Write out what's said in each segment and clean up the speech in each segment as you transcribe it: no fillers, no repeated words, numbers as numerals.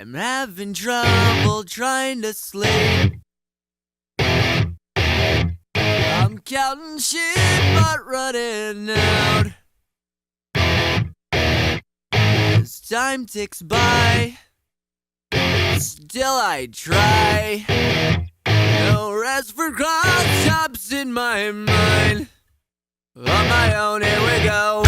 I'm having trouble trying to sleep. I'm counting sheep but running out. As time ticks by, still I try. No rest for cross-tops in my mind. On my own, here we go.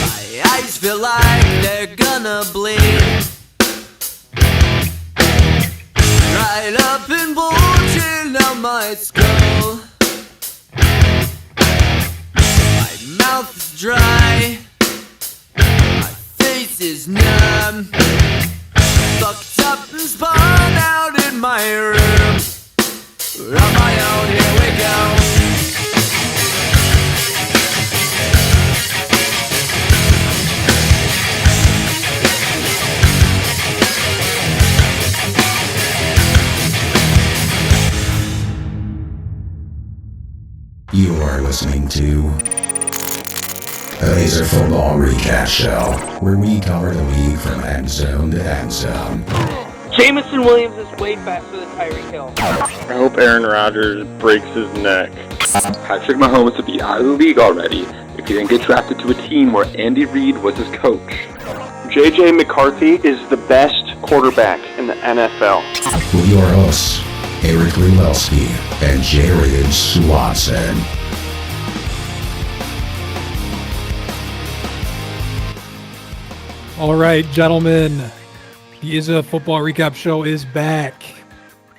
My eyes feel like they're gonna bleed. Right up and bulging out my skull. My mouth is dry. My face is numb. Fucked up and spun out in my room. On my own, here we go. You are listening to the Laser Football Recap Show, where we cover the league from end zone to end zone. Jameson Williams is way faster than Tyreek Hill. I hope Aaron Rodgers breaks his neck. Patrick Mahomes would be out of the league already if he didn't get drafted to a team where Andy Reid was his coach. J.J. McCarthy is the best quarterback in the NFL. With your hosts, Eric Lewelski and Jared Swanson. All right, gentlemen, the Issa Football Recap Show is back.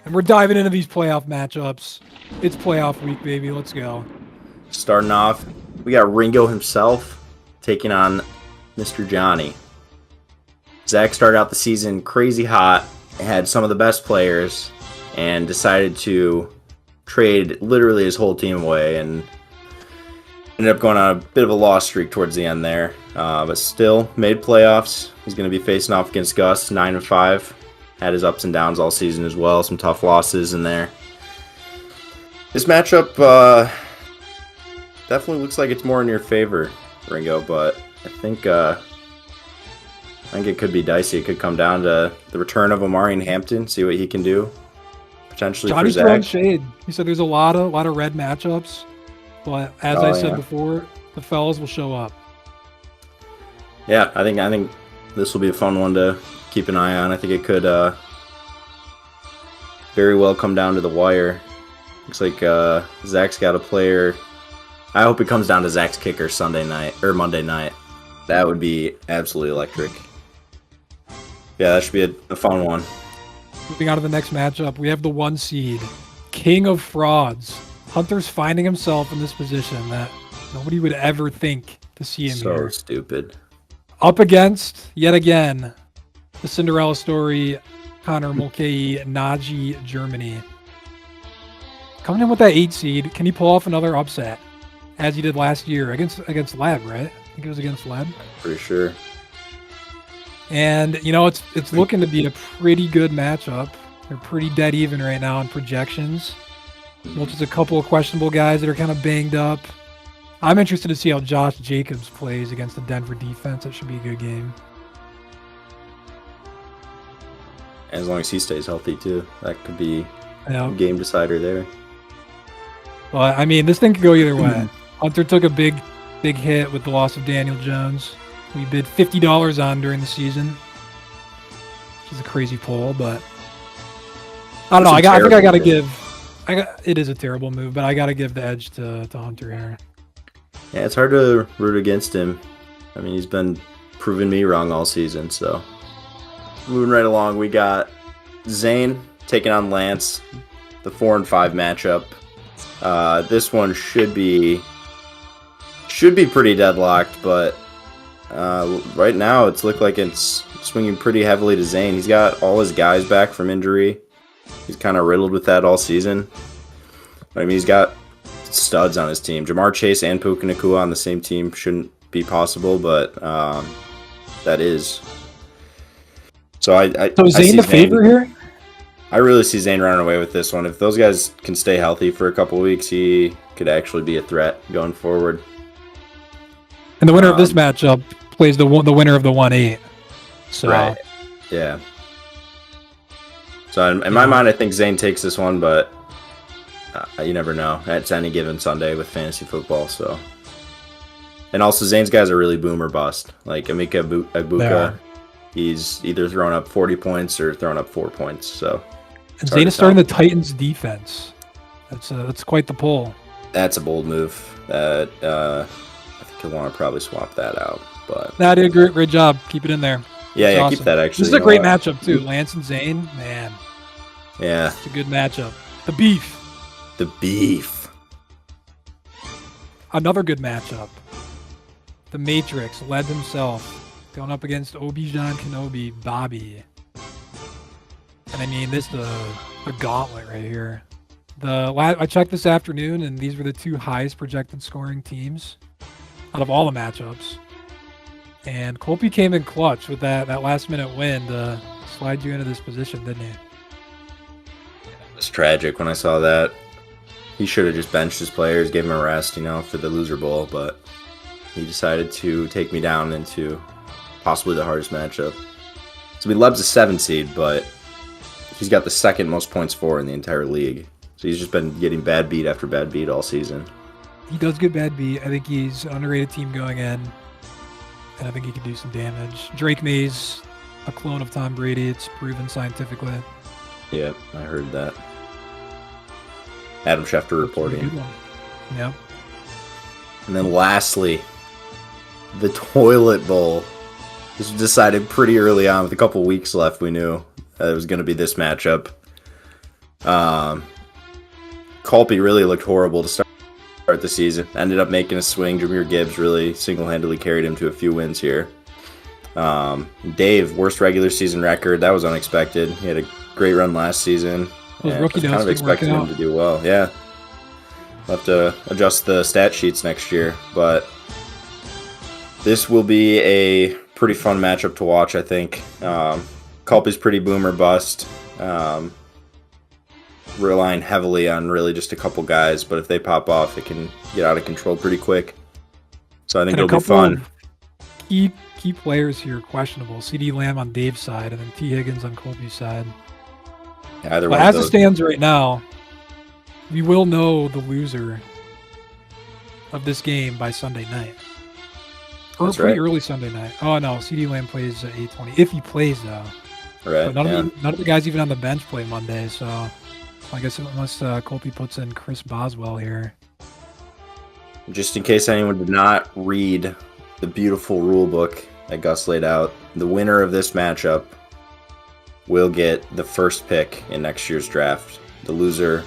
And we're diving into these playoff matchups. It's playoff week, baby. Let's go. Starting off, we got Ringo himself taking on Mr. Johnny. Zach started out the season crazy hot, had some of the best players, and decided to trade literally his whole team away and ended up going on a bit of a loss streak towards the end there. But still made playoffs. He's going to be facing off against Gus, 9-5. Had his ups and downs all season as well. Some tough losses in there. This matchup definitely looks like it's more in your favor, Ringo, but I think it could be dicey. It could come down to the return of Omari and Hampton, see what he can do. Potentially Johnny's for Zach. throwing shade. He said there's a lot of red matchups, but as I said before, the fellas will show up. Yeah, I think this will be a fun one to keep an eye on. I think it could very well come down to the wire. Looks like Zach's got a player. I hope it comes down to Zach's kicker Sunday night or Monday night. That would be absolutely electric. Yeah, that should be a fun one. Moving on to the next matchup, we have the 1 seed, King of Frauds. Hunter's finding himself in this position that nobody would ever think to see him here. So stupid. Up against, yet again, the Cinderella story, Connor Mulcahy, Najee, Germany. Coming in with that 8 seed, can he pull off another upset, as he did last year against Leb, right? I think it was against Leb. Pretty sure. And, it's looking to be a pretty good matchup. They're pretty dead even right now in projections. Well, just a couple of questionable guys that are kind of banged up. I'm interested to see how Josh Jacobs plays against the Denver defense. That should be a good game. As long as he stays healthy, too. That could be Yeah. a game decider there. Well, I mean, this thing could go either way. Hunter took a big hit with the loss of Daniel Jones. We bid $50 on during the season, which is a crazy pull, but I don't know. I think I got to give. It is a terrible move, but I got to give the edge to Hunter here. Yeah, it's hard to root against him. I mean, he's been proving me wrong all season, so. Moving right along, we got Zane taking on Lance, the 4-5 matchup. This one should be pretty deadlocked, but right now it's looked like it's swinging pretty heavily to Zane. He's got all his guys back from injury. He's kind of riddled with that all season. I mean, he's got studs on his team. Jamar Chase and Puka Nacua on the same team shouldn't be possible, but that is. So I So is Zane the favorite here? I really see Zane running away with this one. If those guys can stay healthy for a couple weeks, he could actually be a threat going forward. And the winner of this matchup plays the winner of the 1-8. So, right. Yeah. So in my mind, I think Zane takes this one, but you never know. It's any given Sunday with fantasy football. So, and also Zane's guys are really boom or bust. Like Emeka Egbuka, he's either throwing up 40 points or throwing up 4 points. So, and Zane is starting the Titans defense. That's quite the pull. That's a bold move. That I think you'll want to probably swap that out. But Nah, did a great job. Keep it in there. Yeah, Awesome. keep that actually. This is a great matchup too. Lance and Zane, man. Yeah. It's a good matchup. The beef. The beef. Another good matchup. The Matrix led himself going up against Obi-Wan Kenobi, Bobby. And I mean, this is a gauntlet right here. I checked this afternoon, and these were the two highest projected scoring teams out of all the matchups. And Colby came in clutch with that last-minute win to slide you into this position, didn't he? It's tragic when I saw that. He should have just benched his players, gave him a rest, for the loser bowl, but he decided to take me down into possibly the hardest matchup. So Leb's a 7 seed, but he's got the second most points for in the entire league. So he's just been getting bad beat after bad beat all season. He does get bad beat. I think he's an underrated team going in, and I think he can do some damage. Drake May's a clone of Tom Brady. It's proven scientifically. Yeah, I heard that. Adam Schefter reporting. Good one. Yep. And then lastly, the Toilet Bowl. This was decided pretty early on with a couple weeks left. We knew it was going to be this matchup. Colby really looked horrible to start the season. Ended up making a swing. Jahmyr Gibbs really single-handedly carried him to a few wins here. Dave, worst regular season record. That was unexpected. He had a great run last season. Those rookie kind of expected him to do well. Yeah. We'll have to adjust the stat sheets next year. But this will be a pretty fun matchup to watch, I think. Colby's pretty boom or bust. Relying heavily on really just a couple guys, but if they pop off, it can get out of control pretty quick. So I think it'll be fun. Key players here questionable. CD Lamb on Dave's side, and then T. Higgins on Colby's side. Either but as it stands right now, we will know the loser of this game by Sunday night. Or That's pretty right. early Sunday night. Oh no, CD Lamb plays at 8:20 if he plays though. Right. But none of the guys even on the bench play Monday, so I guess unless Colby puts in Chris Boswell here. Just in case anyone did not read the beautiful rule book that Gus laid out, the winner of this matchup will get the first pick in next year's draft. The loser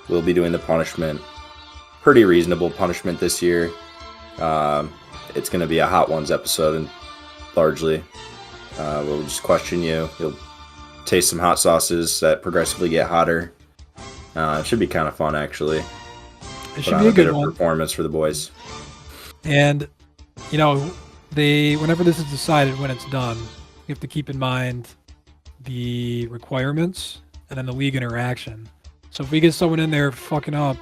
will be doing the punishment. Pretty reasonable punishment this year. It's going to be a Hot Ones episode, and largely we'll just question you. You'll taste some hot sauces that progressively get hotter. It should be kind of fun, actually. It should be a good one. Performance for the boys. And whenever this is decided, when it's done, you have to keep in mind the requirements and then the league interaction. So if we get someone in there fucking up,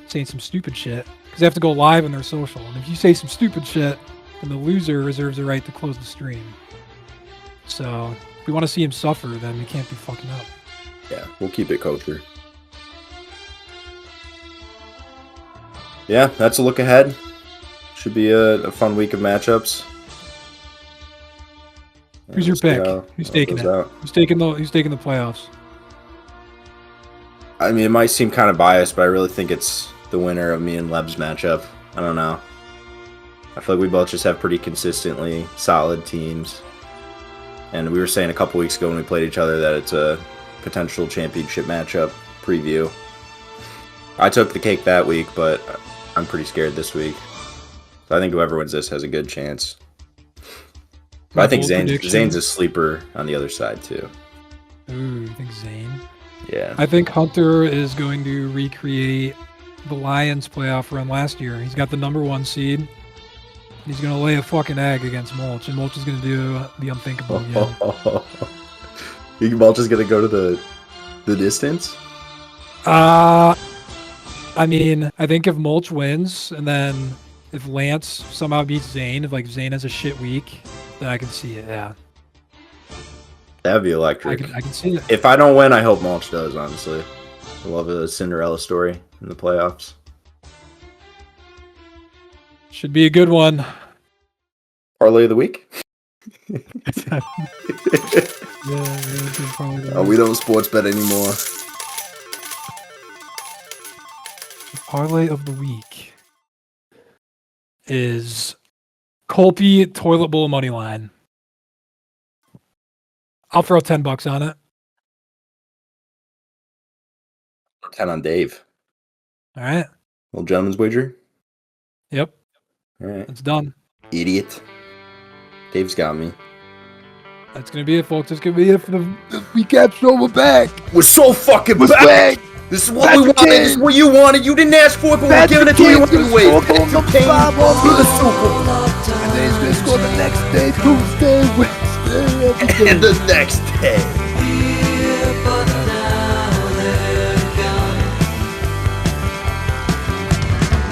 saying some stupid shit, because they have to go live on their social, and if you say some stupid shit, then the loser reserves the right to close the stream. So if we want to see him suffer, then we can't be fucking up. Yeah, we'll keep it kosher. Yeah, that's a look ahead. Should be a fun week of matchups. Who's your pick? Who's taking it? Who's taking the playoffs? I mean, it might seem kind of biased, but I really think it's the winner of me and Leb's matchup. I don't know. I feel like we both just have pretty consistently solid teams. And we were saying a couple weeks ago when we played each other that it's a potential championship matchup preview. I took the cake that week, but I'm pretty scared this week. So I think whoever wins this has a good chance. But I think Zane's a sleeper on the other side, too. Ooh, you think Zane? Yeah. I think Hunter is going to recreate the Lions playoff run last year. He's got the #1 seed. He's going to lay a fucking egg against Mulch, and Mulch is going to do the unthinkable again. Mulch is going to go to the distance? I mean, I think if Mulch wins, and then if Lance somehow beats Zane, if like Zane has a shit week, then I can see it. Yeah, That'd be electric. I can see it. If I don't win, I hope Mulch does, honestly. I love a Cinderella story in the playoffs. Should be a good one. Parlay of the week? Yeah, We don't sports bet anymore. Parlay of the week is Colby Toilet Bowl money line. I'll throw $10 on it. 10 on Dave. All right. Little gentleman's wager? Yep. All right. It's done. Idiot. Dave's got me. That's going to be it, folks. That's going to be it for the recap show. We're back. We're so fucking back. This is what we wanted. This is what you wanted. You didn't ask for it, but we're giving it to you anyway. And then he's going to score the next day, Tuesday, Wednesday, every day. And the next day.